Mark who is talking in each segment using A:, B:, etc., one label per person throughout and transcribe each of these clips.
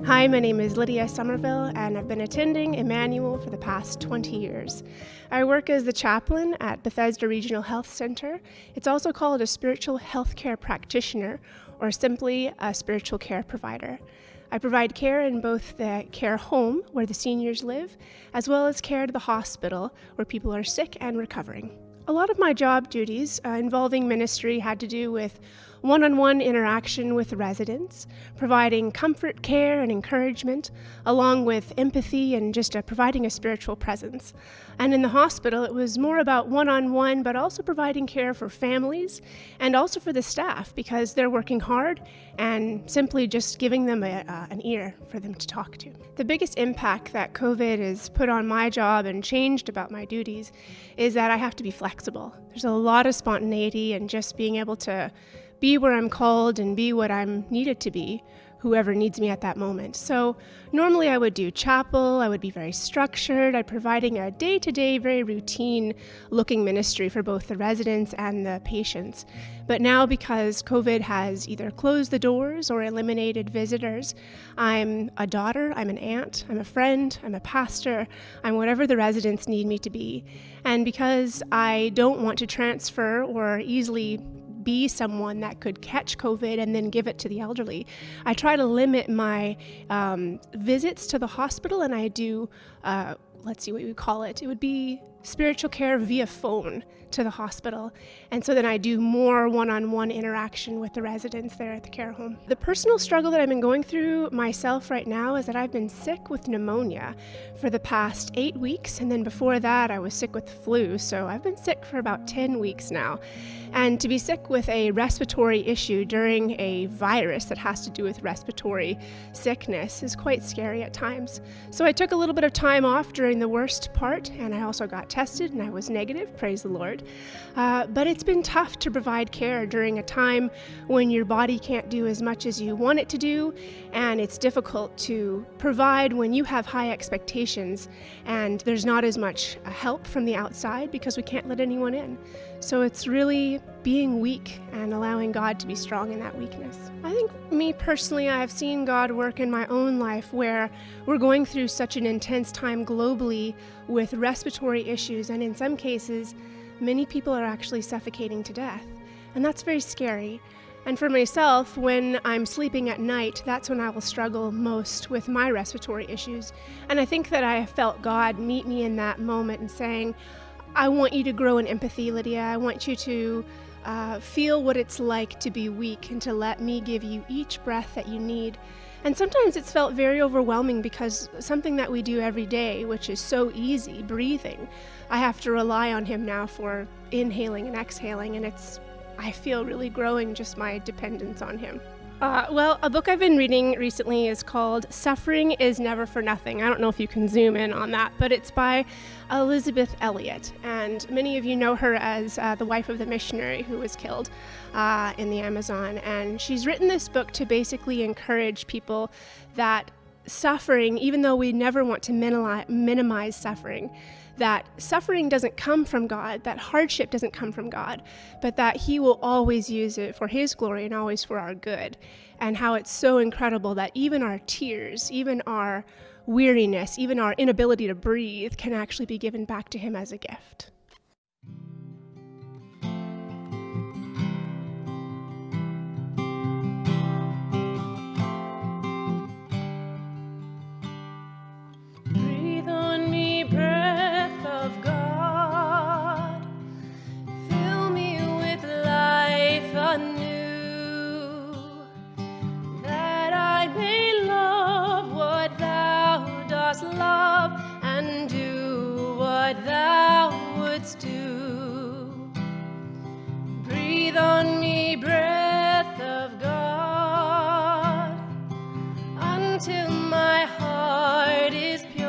A: Hi, my name is Lydia Summerville, and I've been attending Emmanuel for the past 20 years. I work as the chaplain at Bethesda Regional Health Center. It's also called a spiritual health care practitioner, or simply a spiritual care provider. I provide care in both the care home, where the seniors live, as well as care to the hospital, where people are sick and recovering. A lot of my job duties involving ministry had to do with one-on-one interaction with residents, providing comfort, care, and encouragement, along with empathy and just providing a spiritual presence. And in the hospital, it was more about one-on-one, but also providing care for families and also for the staff, because they're working hard, and simply just giving them an ear for them to talk to. The biggest impact that COVID has put on my job and changed about my duties is that I have to be flexible. There's a lot of spontaneity and just being able to be where I'm called and be what I'm needed to be, whoever needs me at that moment. So normally I would do chapel, I would be very structured, I'm providing a day-to-day, very routine-looking ministry for both the residents and the patients. But now, because COVID has either closed the doors or eliminated visitors, I'm a daughter, I'm an aunt, I'm a friend, I'm a pastor, I'm whatever the residents need me to be. And because I don't want to transfer or easily be someone that could catch COVID and then give it to the elderly, I try to limit my visits to the hospital, and I do, let's see what we call it. It would be spiritual care via phone to the hospital. And so then I do more one-on-one interaction with the residents there at the care home. The personal struggle that I've been going through myself right now is that I've been sick with pneumonia for the past 8 weeks. And then before that, I was sick with flu. So I've been sick for about 10 weeks now. And to be sick with a respiratory issue during a virus that has to do with respiratory sickness is quite scary at times. So I took a little bit of time off during the worst part, and I also got tested and I was negative, praise the Lord. But it's been tough to provide care during a time when your body can't do as much as you want it to do, and it's difficult to provide when you have high expectations and there's not as much help from the outside because we can't let anyone in. So it's really being weak and allowing God to be strong in that weakness. I think me personally, I've seen God work in my own life where we're going through such an intense time globally with respiratory issues, and in some cases, many people are actually suffocating to death. And that's very scary. And for myself, when I'm sleeping at night, that's when I will struggle most with my respiratory issues. And I think that I have felt God meet me in that moment and saying, I want you to grow in empathy, Lydia. I want you to feel what it's like to be weak and to let me give you each breath that you need. And sometimes it's felt very overwhelming because something that we do every day, which is so easy, breathing, I have to rely on Him now for inhaling and exhaling, and I feel really growing just my dependence on Him. Well, a book I've been reading recently is called Suffering is Never for Nothing. I don't know if you can zoom in on that, but it's by Elisabeth Elliot. And many of you know her as the wife of the missionary who was killed in the Amazon. And she's written this book to basically encourage people that suffering, even though we never want to minimize suffering, that suffering doesn't come from God, that hardship doesn't come from God, but that He will always use it for His glory and always for our good. And how it's so incredible that even our tears, even our weariness, even our inability to breathe can actually be given back to Him as a gift. Breathe on me, breath of God, fill me with life anew, that I may love what Thou dost love and do what Thou wouldst do. Breathe on me, breath of God, until my heart is pure,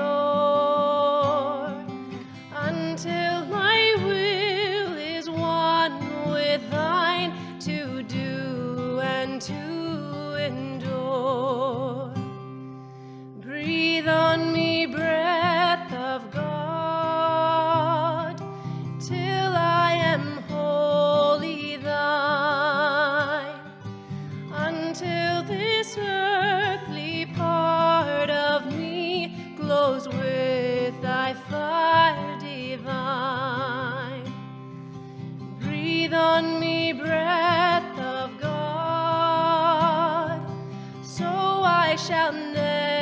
A: until my will is one with Thine to do and to endure. Breathe on me, breath of God, till I am wholly Thine.
B: I shall never